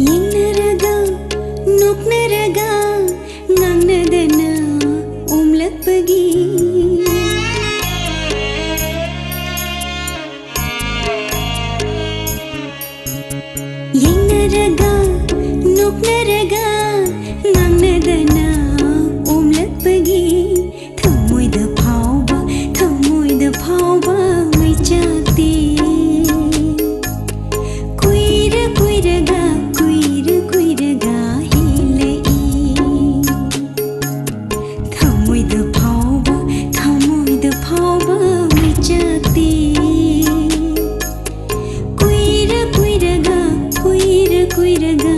Yenaraga, nuknaraga, ngangnadana, umlapagi. Yenaraga, nuknaraga, ngangnadana, umlapagi. Thamoida phauba, mai chakti. Kuiraga hilai. Thamoida phauba, mai chakti. Kuiraga